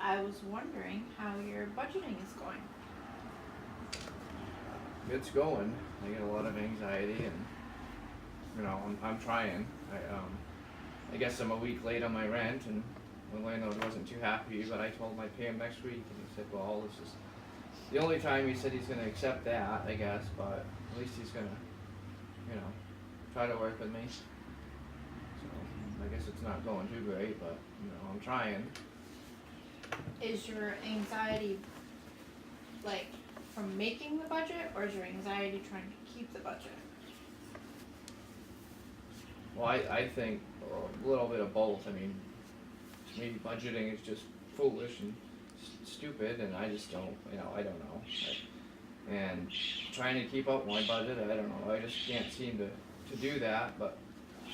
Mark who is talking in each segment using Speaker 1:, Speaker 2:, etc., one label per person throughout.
Speaker 1: I was wondering how your budgeting is going.
Speaker 2: It's going. I get a lot of anxiety, and I'm trying. I guess I'm a week late on my rent, and the landlord wasn't too happy. But I told him I'd pay him next week, and he said, "Well, this is the only time." He said he's going to accept that, I guess, but at least he's going to, try to work with me. So I guess it's not going too great, but I'm trying.
Speaker 1: Is your anxiety like from making the budget, or is your anxiety trying to keep the budget?
Speaker 2: Well, I think a little bit of both. I mean, to me, budgeting is just foolish and stupid, and I just don't, I don't know. And trying to keep up my budget, I don't know. I just can't seem to do that, but,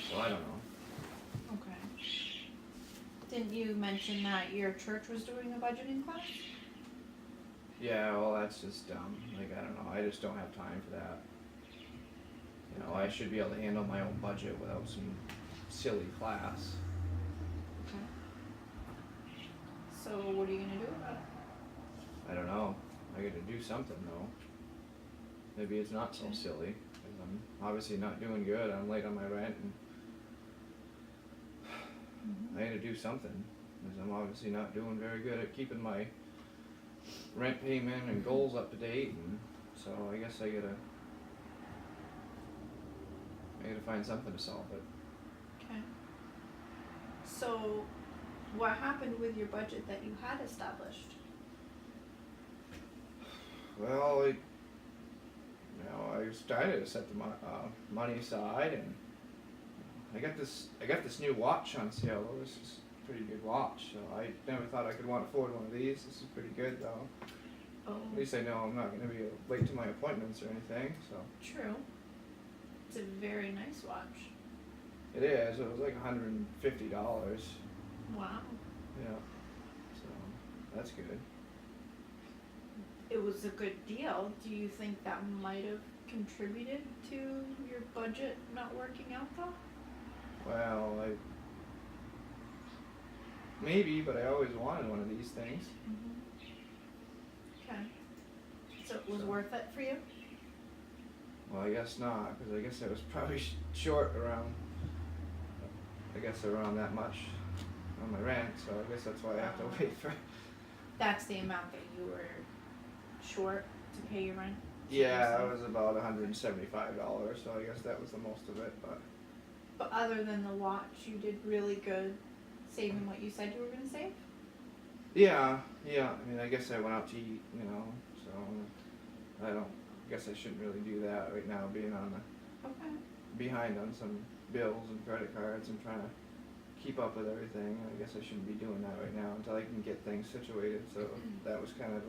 Speaker 2: so I don't know.
Speaker 1: Okay. Didn't you mention that your church was doing a budgeting class?
Speaker 2: Yeah, well, that's just dumb. Like, I don't know. I just don't have time for that. I should be able to handle my own budget without some silly class.
Speaker 1: Okay. So what are you gonna do about it?
Speaker 2: I don't know. I gotta do something though. Maybe it's not so silly, because I'm obviously not doing good. I'm late on my rent, and I gotta do something, because I'm obviously not doing very good at keeping my rent payment and goals up to date, and so I guess I gotta find something to solve it.
Speaker 1: Okay. So what happened with your budget that you had established?
Speaker 2: Well, I started to set the money aside, and I got this new watch on sale. Though. This is a pretty good watch. So I never thought I could want to afford one of these. This is pretty good though.
Speaker 1: Oh.
Speaker 2: At least I know I'm not going to be late to my appointments or anything. So
Speaker 1: True. It's a very nice watch.
Speaker 2: it is. It was like $150.
Speaker 1: Wow.
Speaker 2: Yeah. So that's good.
Speaker 1: It was a good deal. Do you think that might have contributed to your budget not working out though?
Speaker 2: Well, maybe, but I always wanted one of these things.
Speaker 1: Okay. So it was worth it for you?
Speaker 2: Well, I guess not, because I guess I was probably short around that much on my rent, so I guess that's why I have to wait for.
Speaker 1: That's the amount that you were short to pay your rent?
Speaker 2: Yeah, it was about $175, so I guess that was the most of it, but.
Speaker 1: But other than the watch, you did really good saving what you said you were going to save?
Speaker 2: Yeah. I mean, I guess I went out to eat, so I guess I shouldn't really do that right now, being behind on some bills and credit cards and trying to keep up with everything. I guess I shouldn't be doing that right now until I can get things situated, so that was kind of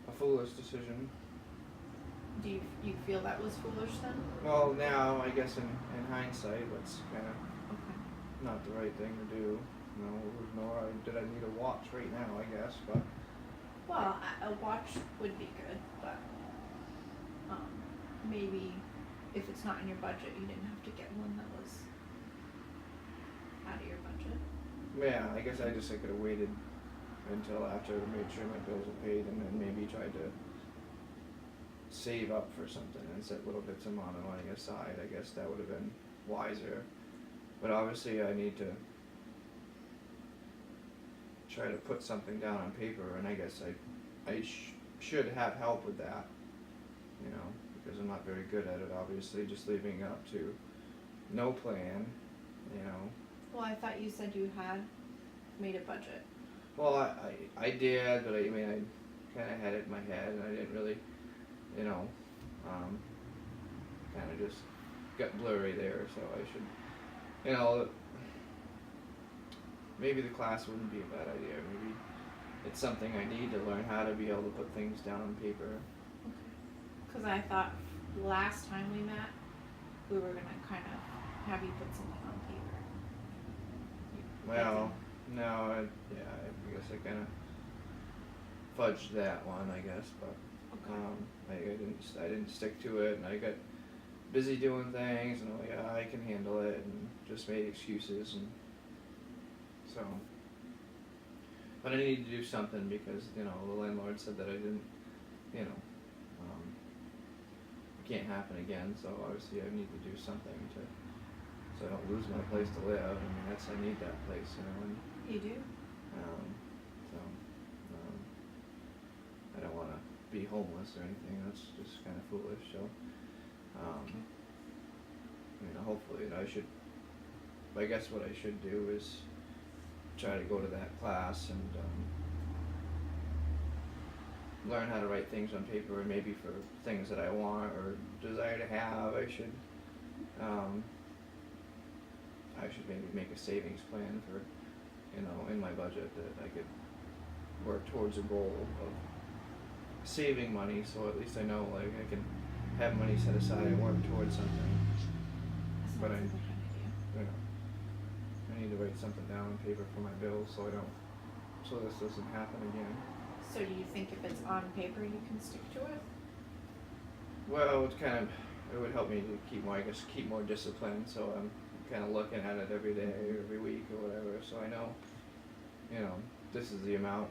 Speaker 2: a foolish decision.
Speaker 1: Do you feel that was foolish then?
Speaker 2: Well, now, I guess in hindsight, that's kind of
Speaker 1: Okay.
Speaker 2: not the right thing to do. Nor did I need a watch right now, I guess, but.
Speaker 1: Well, a watch would be good, but maybe if it's not in your budget, you didn't have to get one that was out of your budget.
Speaker 2: Yeah, I guess I could have waited until after I made sure my bills were paid, and then maybe tried to save up for something and set little bits of amount of money aside. I guess that would have been wiser. But obviously I need to try to put something down on paper, and I guess I should have help with that, because I'm not very good at it, obviously, just leaving it up to no plan,
Speaker 1: Well, I thought you said you had made a budget.
Speaker 2: Well, I did, but I kind of had it in my head, and I didn't really, kind of just got blurry there, so I should, maybe the class wouldn't be a bad idea. Maybe it's something I need to learn how to be able to put things down on paper.
Speaker 1: Okay. Because I thought last time we met, we were going to kind of have you put something on paper.
Speaker 2: Well, no, I guess I kind of fudged that one, I guess, but I didn't stick to it, and I got busy doing things, and I can handle it, and just made excuses, and so but I need to do something because, you know, the landlord said that I didn't, you know, it can't happen again, so obviously I need to do something to, so I don't lose my place to live. I mean, I need that place, you know, and,
Speaker 1: You do?
Speaker 2: so, I don't wanna be homeless or anything, that's just kinda foolish, so,
Speaker 1: Okay.
Speaker 2: you know, hopefully, I guess what I should do is try to go to that class and, learn how to write things on paper, and maybe for things that I want or desire to have, I should maybe make a savings plan for, you know, in my budget that I could work towards a goal of saving money, so at least I know, like, I can have money set aside and work towards something.
Speaker 1: That
Speaker 2: But
Speaker 1: sounds
Speaker 2: I-
Speaker 1: like a good idea.
Speaker 2: You know, I need to write something down on paper for my bills so so this doesn't happen again.
Speaker 1: So do you think if it's on paper, you can stick to it?
Speaker 2: Well, it would help me to keep more discipline, so I'm kinda looking at it every day or every week or whatever, so I know, you know, this is the amount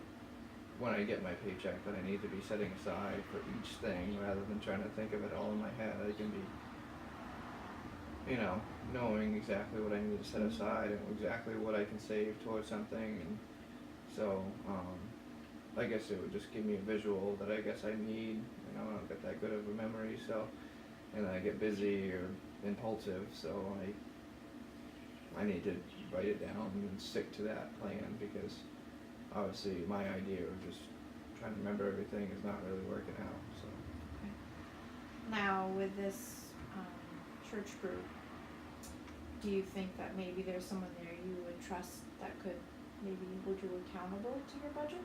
Speaker 2: when I get my paycheck that I need to be setting aside for each thing, rather than trying to think of it all in my head. I can be, you know, knowing exactly what I need to set aside and exactly what I can save towards something, and so, I guess it would just give me a visual that I guess I need. You know, I don't get that good of a memory, so, and I get busy or impulsive, so I need to write it down and stick to that plan, because obviously my idea of just trying to remember everything is not really working out, so.
Speaker 1: Okay. Now, with this, church group, do you think that maybe there's someone there you would trust that could maybe hold you accountable to your budget?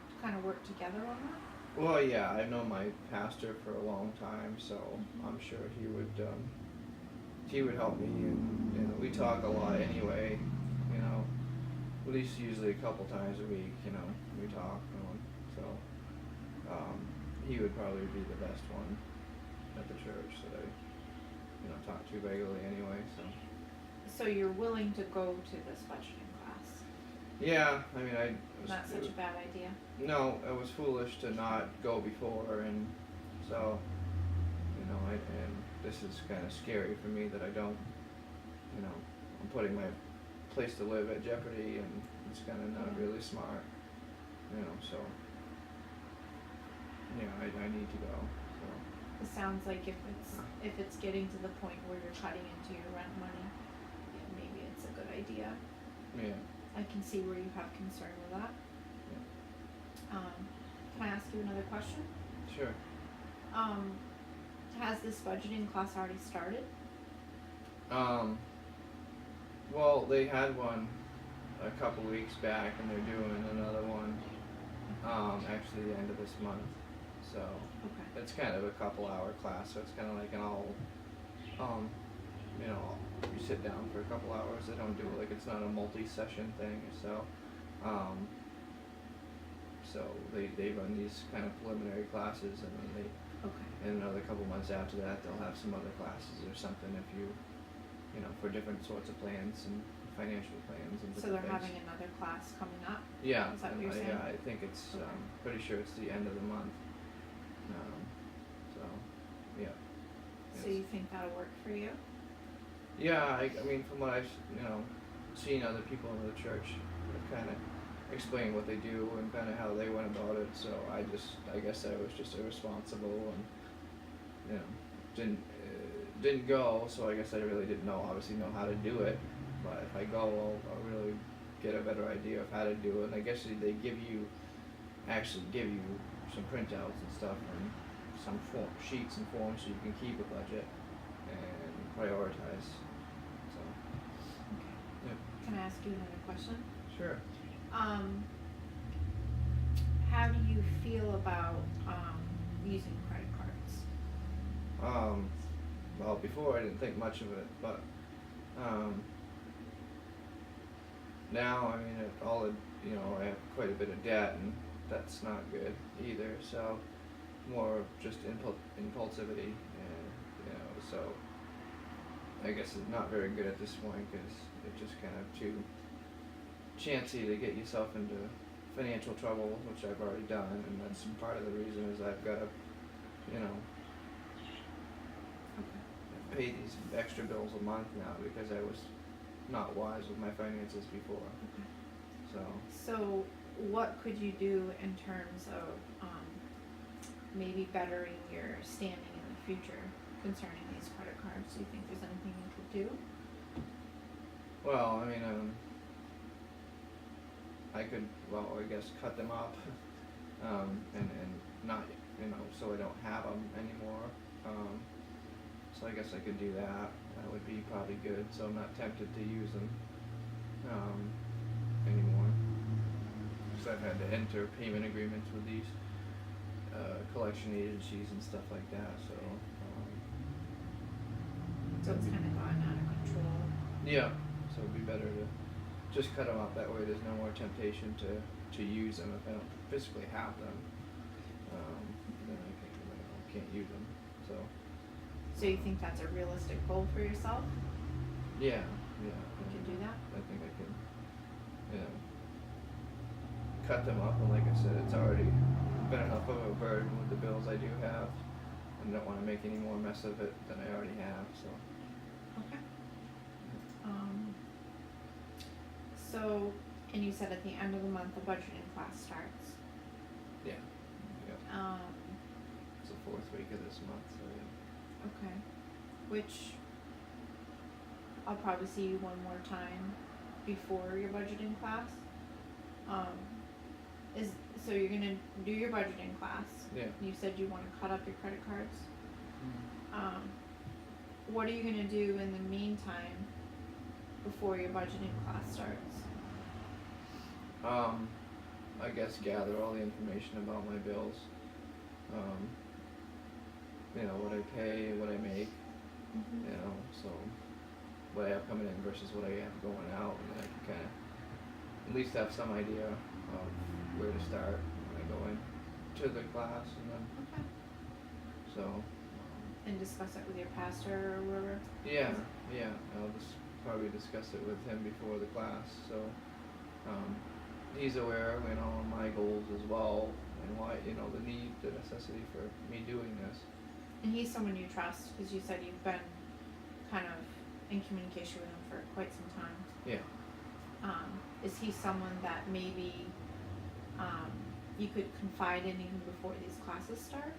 Speaker 1: To kind of work together on that?
Speaker 2: Well, yeah, I've known my pastor for a long time, so I'm sure he would help me, and, you know, we talk a lot anyway, you know, at least usually a couple times a week, you know, we talk, so, he would probably be the best one at the church that I, you know, talk to regularly anyway, so.
Speaker 1: So you're willing to go to this budgeting class?
Speaker 2: Yeah, I mean,
Speaker 1: Not such a bad idea?
Speaker 2: No, it was foolish to not go before, and so, you know, and this is kind of scary for me that I don't, you know, I'm putting my place to live at jeopardy, and it's kind of not really smart, you know, so, yeah, I need to go, so.
Speaker 1: It sounds like if it's getting to the point where you're cutting into your rent money, yeah, maybe it's a good idea.
Speaker 2: Yeah.
Speaker 1: I can see where you have concern with that. Can I ask you another question?
Speaker 2: Sure.
Speaker 1: Has this budgeting class already started?
Speaker 2: Well, they had one a couple weeks back, and they're doing another one, actually the end of this month, so.
Speaker 1: Okay.
Speaker 2: It's kind of a couple-hour class, so it's kind of like an all, you know, you sit down for a couple hours. They don't do like, it's not a multi-session thing, so, so they run these kind of preliminary classes, and then
Speaker 1: Okay.
Speaker 2: in another couple months after that, they'll have some other classes or something if you know, for different sorts of plans and financial plans and
Speaker 1: So
Speaker 2: different
Speaker 1: they're
Speaker 2: things.
Speaker 1: having another class coming up?
Speaker 2: Yeah,
Speaker 1: Is that what
Speaker 2: and
Speaker 1: you're saying?
Speaker 2: yeah, I think it's,
Speaker 1: Okay.
Speaker 2: pretty sure it's the end of the month, so, yeah.
Speaker 1: So
Speaker 2: Yes.
Speaker 1: you think that'll work for you?
Speaker 2: Yeah, I mean, from what I've, you know, seen other people in the church kind of explain what they do and kind of how they went about it, so I guess I was just irresponsible and, you know, didn't go, so I guess I really didn't obviously know how to do it, but if I go, I'll really get a better idea of how to do it, and I guess they actually give you some printouts and stuff and some sheets and forms so you can keep a budget and prioritize, so,
Speaker 1: Okay.
Speaker 2: yeah.
Speaker 1: Can I ask you another question?
Speaker 2: Sure.
Speaker 1: How do you feel about, using credit cards?
Speaker 2: Well, before I didn't think much of it, but, now, I mean, you know, I have quite a bit of debt, and that's not good either, so, more of just impulsivity, and, you know, so, I guess it's not very good at this point, cause it's just kind of too chancy to get yourself into financial trouble, which I've already done, and that's part of the reason is I've gotta, you know,
Speaker 1: Okay.
Speaker 2: pay these extra bills a month now because I was not wise with my finances before,
Speaker 1: Okay.
Speaker 2: so.
Speaker 1: So what could you do in terms of, maybe bettering your standing in the future concerning these credit cards? Do you think there's anything you could do?
Speaker 2: Well, I mean, I could, well, I guess cut them up, and not, you know, so I don't have them anymore. So I guess I could do that. That would be probably good, so I'm not tempted to use them, anymore. Cause I've had to enter payment agreements with these, collection agencies and stuff like that, so,
Speaker 1: So it's kind of gotten out of control.
Speaker 2: yeah, so it'd be better to just cut them up, that way there's no more temptation to use them if I don't physically have them. Then I can't use them, so,
Speaker 1: So you think that's a realistic goal for yourself?
Speaker 2: yeah.
Speaker 1: You can do that?
Speaker 2: I think I can, you know, cut them up, and like I said, it's already been enough of a burden with the bills I do have, and don't wanna make any more mess of it than I already have, so.
Speaker 1: Okay. So, and you said at the end of the month, the budgeting class starts.
Speaker 2: Yeah, yeah, it's the 4th week of this month, so yeah.
Speaker 1: Okay. Which I'll probably see you one more time before your budgeting class. So you're gonna do your budgeting class.
Speaker 2: Yeah.
Speaker 1: You said you wanna cut up your credit cards. What are you gonna do in the meantime before your budgeting class starts?
Speaker 2: I guess gather all the information about my bills. You know, what I pay, what I make,
Speaker 1: Mm-hmm.
Speaker 2: you know, so what I have coming in versus what I have going out, and then I can kinda at least have some idea of where to start when I go into the class, and then,
Speaker 1: Okay.
Speaker 2: so,
Speaker 1: And discuss it with your pastor or whoever.
Speaker 2: yeah, I'll just probably discuss it with him before the class, so, he's aware of, you know, my goals as well, and why, you know, the need, the necessity for me doing this.
Speaker 1: And he's someone you trust, because you said you've been kind of in communication with him for quite some time.
Speaker 2: Yeah,
Speaker 1: Is he someone that maybe, you could confide in even before these classes start?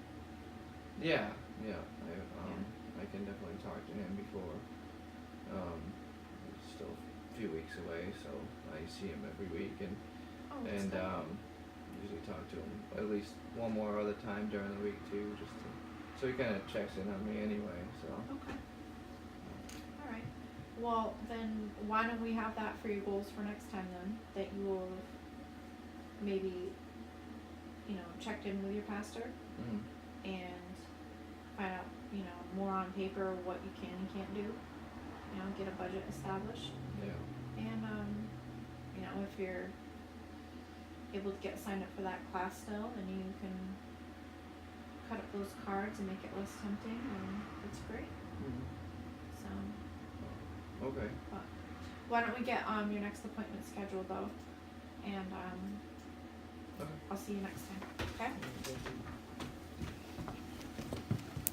Speaker 2: yeah, I can definitely talk to him before, it's still a few weeks away, so I see him every week, and,
Speaker 1: Oh, that's good.
Speaker 2: usually talk to him at least one more other time during the week too, just to, so he kinda checks in on me anyway, so.
Speaker 1: Okay. Alright. Well, then why don't we have that for your goals for next time then? That you will maybe, you know, checked in with your pastor
Speaker 2: Mhm.
Speaker 1: and find out, you know, more on paper what you can and can't do. You know, get a budget established.
Speaker 2: Yeah,
Speaker 1: And, you know, if you're able to get signed up for that class still, and you can cut up those cards and make it less tempting, and it's great. So,
Speaker 2: okay,
Speaker 1: but why don't we get, your next appointment scheduled though? And,
Speaker 2: okay.
Speaker 1: I'll see you next time, okay?
Speaker 2: Thank you.